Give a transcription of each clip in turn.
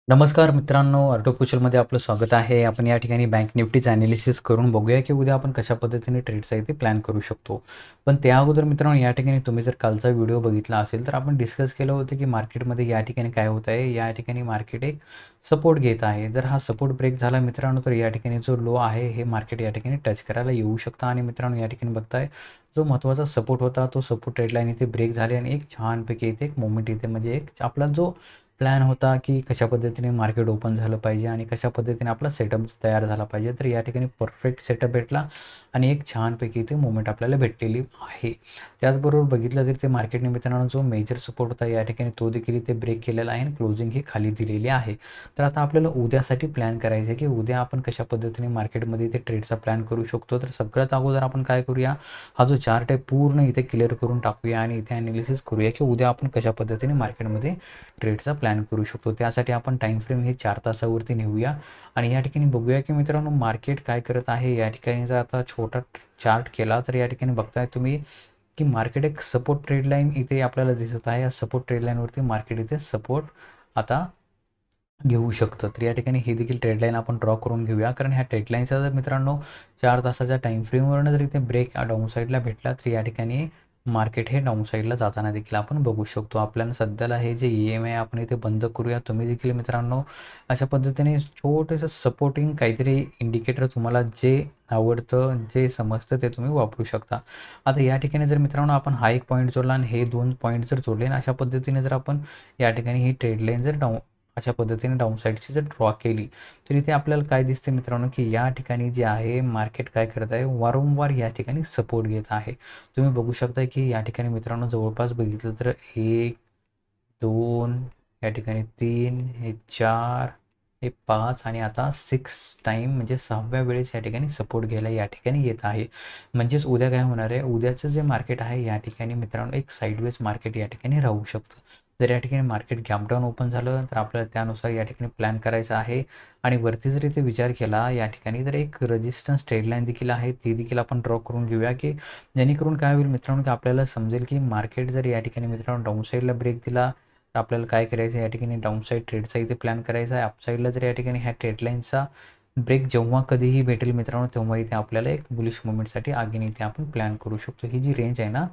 नमस्कार मित्रांनो, आर्टोकुशलमध्ये आपलं स्वागत आहे. आपण या ठिकाणी बँक निफ्टीचं ॲनालिसिस करून बघूया, की उद्या आपण कशा पद्धतीने ट्रेडचा इथे प्लॅन करू शकतो. पण त्या अगोदर मित्रांनो, या ठिकाणी तुम्ही जर कालचा व्हिडिओ बघितला असेल, तर आपण डिस्कस केलं होतं, की मार्केटमध्ये या ठिकाणी काय होत आहे. या ठिकाणी मार्केट एक सपोर्ट घेत आहे. जर हा सपोर्ट ब्रेक झाला मित्रांनो, तर या ठिकाणी जो लो आहे, हे मार्केट या ठिकाणी टच करायला येऊ शकतं. आणि मित्रांनो, या ठिकाणी बघताय, जो महत्त्वाचा सपोर्ट होता, तो सपोर्ट ट्रेडलाईन इथे ब्रेक झाले आणि एक छानपैकी इथे एक मोमेंट इथे म्हणजे एक आपला जो प्लॅन होता, की कशा पद्धतीने मार्केट ओपन झालं पाहिजे आणि कशा पद्धतीने आपला सेटअप तयार झाला पाहिजे. तर या ठिकाणी परफेक्ट सेटअप भेटला आणि एक छानपैकी इथे मूव्हमेंट आपल्याला भेटलेली आहे. त्याचबरोबर बघितलं तर ते मार्केटने मित्रांनो जो मेजर सपोर्ट होता या ठिकाणी तो देखील इथे ब्रेक केलेला आहे आणि क्लोजिंग ही खाली दिलेली आहे. तर आता आपल्याला उद्यासाठी प्लॅन करायचं आहे, की उद्या आपण कशा पद्धतीने मार्केटमध्ये इथे ट्रेडचा प्लॅन करू शकतो. तर सगळ्यात अगोदर आपण काय करूया, हा जो चार्ट आहे पूर्ण इथे क्लिअर करून टाकूया आणि इथे ॲनालिसिस करूया, की उद्या आपण कशा पद्धतीने मार्केटमध्ये ट्रेडचा प्लॅन करू शकतो. त्यासाठी आपण टाईम फ्रेम हे 4 तासावरती नेऊया आणि या ठिकाणी बघूया, की मित्रांनो मार्केट काय करत आहे. या ठिकाणी जर आता छोटा चार्ट केला तर या ठिकाणी बघताय तुम्ही, की मार्केट एक सपोर्ट ट्रेड लाईन इथे आपल्याला दिसत आहे. या सपोर्ट ट्रेड लाईनवरती मार्केट इथे सपोर्ट आता घेऊ शकतं. तर या ठिकाणी ही देखील ट्रेड लाईन आपण ड्रॉ करून घेऊया, कारण ह्या ट्रेड लाईनचा जर मित्रांनो 4 तासाच्या टाईम फ्रेमवरनं जर इथे ब्रेक डाऊन साईडला भेटला, तर या ठिकाणी मार्केट हे डाऊन साईडला जाताना देखील आपण बघू शकतो. आपल्याला सध्याला हे जे EMA आपण इथे बंद करूया. तुम्ही देखील मित्रांनो अशा पद्धतीने छोटंसं सपोर्टिंग काहीतरी इंडिकेटर तुम्हाला जे आवडतं, जे समजतं ते तुम्ही वापरू शकता. आता या ठिकाणी जर मित्रांनो आपण हा एक पॉईंट जोडला आणि हे 2 पॉईंट जर जोडले आणि अशा पद्धतीने जर आपण या ठिकाणी ही ट्रेड लाईन जर अशा पद्धतीने डाऊन साईडची जर ड्रॉ केली, तर इथे आपल्याला काय दिसते मित्रांनो, की या ठिकाणी जे आहे मार्केट काय करत आहे, वारंवार या ठिकाणी सपोर्ट घेत आहे. तुम्ही बघू शकता, की या ठिकाणी मित्रांनो जवळपास बघितलं तर 1, 2, या ठिकाणी 3, हे 4, हे 5 आणि आता 6 टाईम म्हणजे 6व्या वेळेस या ठिकाणी सपोर्ट घ्यायला या ठिकाणी येत आहे. म्हणजेच उद्या काय होणार आहे, उद्याचं जे मार्केट आहे या ठिकाणी मित्रांनो एक साइडवेज मार्केट या ठिकाणी राहू शकतं. जर या ठिकाणी मार्केट गॅप डाऊन ओपन झालं, तर आपल्याला त्यानुसार या ठिकाणी प्लॅन करायचा आहे. आणि वरती जर इथे विचार केला या ठिकाणी, तर एक रेजिस्टन्स ट्रेड लाईन देखील आहे, ती देखील आपण ड्रॉ करून घेऊया, की जेणेकरून काय होईल मित्रांनो, की आपल्याला समजेल, की मार्केट जर या ठिकाणी मित्रांनो डाऊन साईडला ब्रेक दिला, तर आपल्याला काय करायचं आहे, या ठिकाणी डाऊन साईड ट्रेडचा इथे प्लॅन करायचा आहे. अपसाईडला जर या ठिकाणी ह्या ट्रेड लाईनचा ब्रेक जेव्हा कधीही भेटेल मित्रांनो, तेव्हा इथे आपल्याला एक बुलिश मूव्हमेंटसाठी अगेन इथे आपण प्लॅन करू शकतो. ही जी रेंज आहे ना,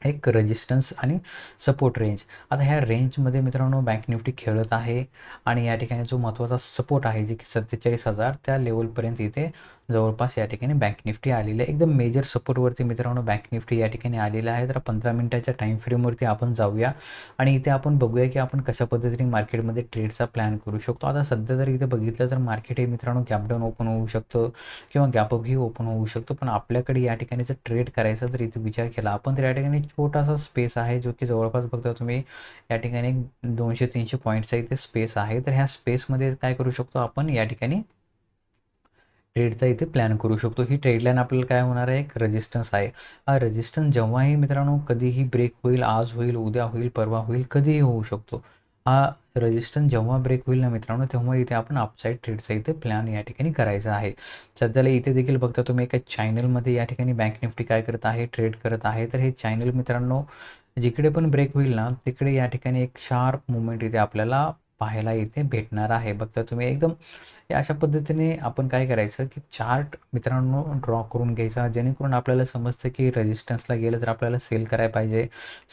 एक रेजिस्टन्स आणि सपोर्ट रेंज. आता ह्या रेंजमध्ये मित्रांनो बँक निफ्टी खेळत आहे आणि या ठिकाणी जो महत्त्वाचा सपोर्ट आहे, जे की 47,000 त्या लेवलपर्यंत इथे जवळपास या ठिकाणी बँक निफ्टी आलेलं आहे. एकदम मेजर सपोर्टवरती मित्रांनो बँक निफ्टी या ठिकाणी आलेला आहे. तर 15 मिनिटाच्या टाईम फ्रेमवरती आपण जाऊया आणि इथे आपण बघूया, की आपण कशा पद्धतीने मार्केटमध्ये ट्रेडचा प्लॅन करू शकतो. आता सध्या जर इथे बघितलं तर मार्केट हे मित्रांनो गॅप डाऊन ओपन होऊ शकतं किंवा गॅप अपही ओपन होऊ शकतो. पण आपल्याकडे या ठिकाणी जर ट्रेड करायचा जर इथे विचार केला आपण, तर या ठिकाणी छोटासा स्पेस आहे, जो की जवळपास बघता तुम्ही या ठिकाणी 200-300 पॉईंटचा इथे स्पेस आहे. तर ह्या स्पेसमध्ये काय करू शकतो आपण, या ठिकाणी ट्रेडचा इथे प्लॅन करू शकतो. ही ट्रेड लाईन आपल्याला काय होणार आहे, एक रेजिस्टन्स आहे. हा रेजिस्टन्स जेव्हाही मित्रांनो कधीही ब्रेक होईल, आज होईल, उद्या होईल, परवा होईल, कधीही होऊ शकतो. हा रेजिस्टन्स जेव्हा ब्रेक होईल ना मित्रांनो, तेव्हा इथे आपण अपसाईड ट्रेडचा इथे प्लॅन या ठिकाणी करायचा आहे. सध्याला इथे देखील बघता तुम्ही एका चॅनलमध्ये या ठिकाणी बँक निफ्टी काय करत आहे, ट्रेड करत आहे. तर हे चॅनल मित्रांनो जिकडे पण ब्रेक होईल ना, तिकडे या ठिकाणी एक शार्प मूव्हमेंट इथे आपल्याला पाहायला इथे भेटणार आहे. बघता तुम्ही एकदम अशा पद्धतीने आपण काय करायचं, की चार्ट मित्रांनो ड्रॉ करून घ्यायचा, जेणेकरून आपल्याला समजतं, की रेजिस्टन्सला गेलं तर आपल्याला सेल करायला पाहिजे,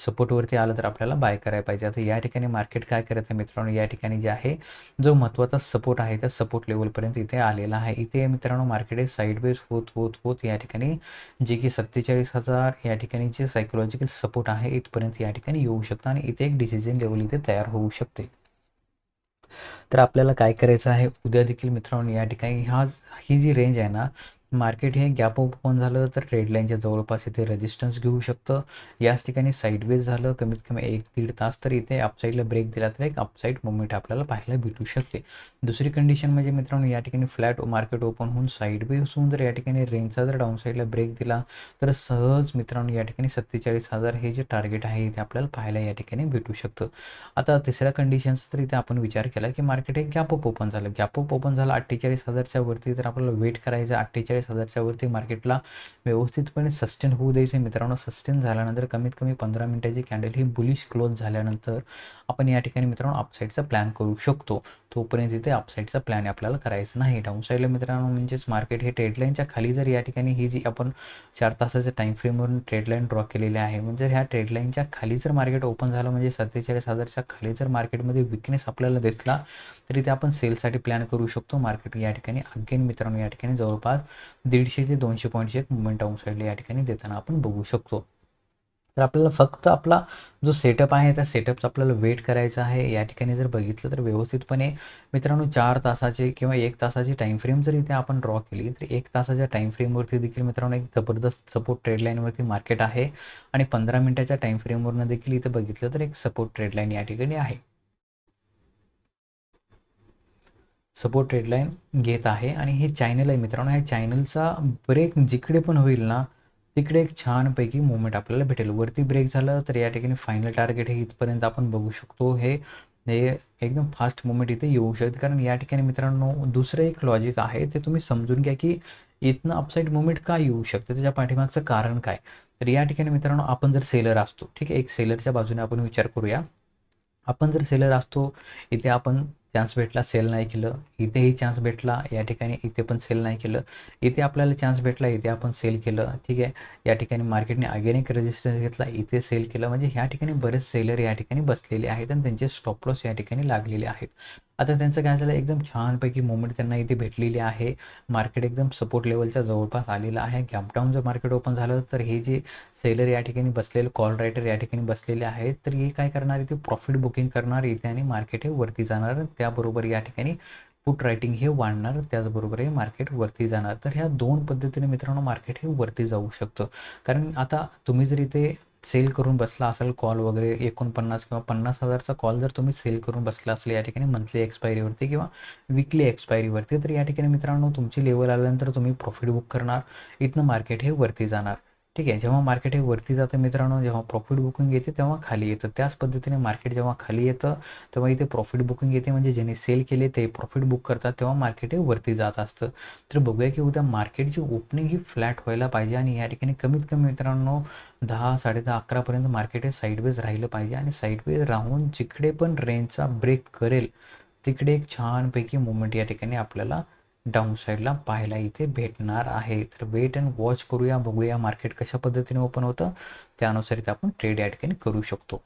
सपोर्टवरती आलं तर आपल्याला बाय करायला पाहिजे. आता या ठिकाणी मार्केट काय करत आहे मित्रांनो, या ठिकाणी जे आहे जो महत्त्वाचा सपोर्ट आहे त्या सपोर्ट लेवलपर्यंत इथे आलेला आहे. इथे मित्रांनो मार्केट हे साईडवेज होत होत होत या ठिकाणी जे की 47,000 या ठिकाणी जे सायकोलॉजिकल सपोर्ट आहे इथपर्यंत या ठिकाणी येऊ शकतं आणि इथे एक डिसिजन लेवल इथे तयार होऊ शकते. तर आपल्याला काय करायचं आहे, उद्या देखील मित्रांनो या ठिकाणी ही जी रेंज आहे ना, मार्केट हे गॅप ओपन झालं तर ट्रेड लाईनच्या जवळपास इथे रेजिस्टन्स घेऊ शकतं. याच ठिकाणी साईडवेज झालं कमीत कमी 1-1.5 तास, तर इथे अपसाईडला ब्रेक दिला तर एक अपसाईड मूव्हमेंट आपल्याला पाहायला भेटू शकते. दुसरी कंडिशन म्हणजे मित्रांनो या ठिकाणी फ्लॅट मार्केट ओपन होऊन साईडवेज होऊन जर या ठिकाणी रेंजचा जर डाऊन साईडला ब्रेक दिला, तर सहज मित्रांनो या ठिकाणी 47,000 हे जे टार्गेट आहे इथे आपल्याला पाहायला या ठिकाणी भेटू शकतं. आता तिसऱ्या कंडिशन्स तर इथे आपण विचार केला, की मार्केट एक गॅप अप ओपन झालं. गॅप अप ओपन झालं 48,000च्या वरती, तर आपल्याला वेट करायचं 47,000च्या वरती मार्केटला व्यवस्थितपणे सस्टेन होऊ द्यायचे मित्रांनो. सस्टेन झाल्यानंतर कमीत कमी 15 मिनिटाची कॅन्डल ही बुलिश क्लोज झाल्यानंतर आपण या ठिकाणी मित्रांनो अपसाईडचा प्लॅन करू शकतो. तोपर्यंत इथे अपसाईडचा प्लॅन आपल्याला करायचा नाही. डाऊनसाईडला मित्रांनो म्हणजेच मार्केट हे ट्रेडलाईनच्या खाली जर या ठिकाणी ही जी आपण 4 तासाच्या टाईम फ्रेमवरून ट्रेडलाईन ड्रॉ केलेली आहे, म्हणजे ह्या ट्रेडलाईनच्या खाली जर मार्केट ओपन झालं म्हणजे 47,000च्या खाली जर मार्केटमध्ये विकनेस आपल्याला दिसला तरी ते आपण सेलसाठी प्लॅन करू शकतो. मार्केट या ठिकाणी अगेन मित्रांनो या ठिकाणी जवळपास 150 ते 200 पॉईंटचे एक मुवमेंट डाऊनसाईडला या ठिकाणी देताना आपण बघू शकतो. तर आपल्याला फक्त आपला जो सेटअप आहे त्या सेटअपचा आपल्याला वेट करायचा आहे. या ठिकाणी जर बघितलं तर व्यवस्थितपणे मित्रांनो 4 तासाचे किंवा 1 तासाची टाईम फ्रेम जर इथे आपण ड्रॉ केली तर 1 तासाच्या टाईम फ्रेमवरती देखील मित्रांनो एक जबरदस्त सपोर्ट ट्रेडलाईनवरती मार्केट आहे आणि 15 मिनिटाच्या टाईम फ्रेमवरनं देखील इथं बघितलं तर एक सपोर्ट ट्रेडलाईन या ठिकाणी आहे. सपोर्ट ट्रेडलाईन घेत आहे आणि हे चॅनल आहे मित्रांनो. ह्या चॅनलचा ब्रेक जिकडे पण होईल ना तिकडे एक छानपैकी मुवमेंट आपल्याला भेटेल. वरती ब्रेक झालं तर या ठिकाणी फायनल टार्गेट हे इथपर्यंत आपण बघू शकतो. हे एकदम फास्ट मुवमेंट इथे येऊ शकते. कारण या ठिकाणी मित्रांनो दुसरं एक लॉजिक आहे ते तुम्ही समजून घ्या की इथनं अपसाईड मुवमेंट का येऊ शकते, त्याच्या पाठीमागचं कारण काय. तर या ठिकाणी मित्रांनो आपण जर सेलर असतो, ठीक आहे, एक सेलरच्या बाजूने आपण विचार करूया. आपण जर सेलर असतो, इथे आपण चान्स भेटला सेल नाही केलं, इथेही चान्स भेटला या ठिकाणी इथे पण सेल नाही केलं, इथे आपल्याला चान्स भेटला इथे आपण सेल केलं, ठीक आहे. या ठिकाणी मार्केटने अगेन एक रेजिस्टन्स घेतला, इथे सेल केलं. म्हणजे ह्या ठिकाणी बरेच सेलर या ठिकाणी बसलेले आहेत आणि त्यांचे स्टॉप लॉस या ठिकाणी लागलेले आहेत. आता त्यांचं काय झालं, एकदम छानपैकी मुवमेंट त्यांना इथे भेटलेली आहे. मार्केट एकदम सपोर्ट लेवलच्या जवळपास आलेलं आहे. गॅपडाऊन जर मार्केट ओपन झालं तर हे जे सेलर या ठिकाणी बसलेले कॉल रायटर या ठिकाणी बसलेले आहेत तर हे काय करणार, इथे प्रॉफिट बुकिंग करणार इथे आणि मार्केट हे वरती जाणार. त्याबरोबर या ठिकाणी पुट रायटिंग हे वाढणार, त्याचबरोबर हे मार्केट वरती जाणार. तर ह्या दोन पद्धतीने मित्रांनो मार्केट हे वरती जाऊ शकतं. कारण आता तुम्ही जर इथे सेल करून बसला असेल कॉल वगैरे 49 किंवा 50,000चा कॉल जर तुम्ही सेल करून बसला असेल या ठिकाणी मंथली एक्सपायरीवरती किंवा विकली एक्सपायरीवरती, तर या ठिकाणी मित्रांनो तुमची लेवल आल्यानंतर तुम्ही प्रॉफिट बुक करणार, इथनं मार्केट हे वरती जाणार. ठीक आहे. जेव्हा मार्केट हे वरती जातं मित्रांनो, जेव्हा प्रॉफिट बुकिंग येते तेव्हा खाली येतं. त्याच पद्धतीने मार्केट जेव्हा खाली येतं तेव्हा इथे प्रॉफिट बुकिंग येते. म्हणजे ज्यांनी सेल केले ते प्रॉफिट बुक करतात तेव्हा मार्केट हे वरती जात असतं. तर बघूया की उद्या मार्केटची ओपनिंग ही फ्लॅट व्हायला पाहिजे आणि या ठिकाणी कमीत कमी मित्रांनो 10, 10:30, 11पर्यंत मार्केट हे साईडवेज राहिलं पाहिजे आणि साईडवेज राहून जिकडे पण रेंजचा ब्रेक करेल तिकडे एक छानपैकी मुवमेंट या ठिकाणी आपल्याला डाऊन साईडला पाहायला इथे भेटणार आहे. तर वेट अँड वॉच करूया, बघूया मार्केट कशा पद्धतीने ओपन होतं, त्यानुसार इथे आपण ट्रेड या ठिकाणी करू शकतो.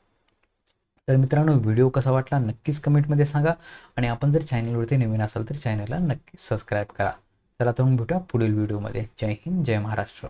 तर मित्रांनो व्हिडिओ कसा वाटला नक्कीच कमेंटमध्ये सांगा आणि आपण जर चॅनलवरती नवीन असाल तर चॅनलला नक्कीच सबस्क्राईब करा. चला तर मग भेटूया पुढील व्हिडिओमध्ये. जय हिंद, जय महाराष्ट्र.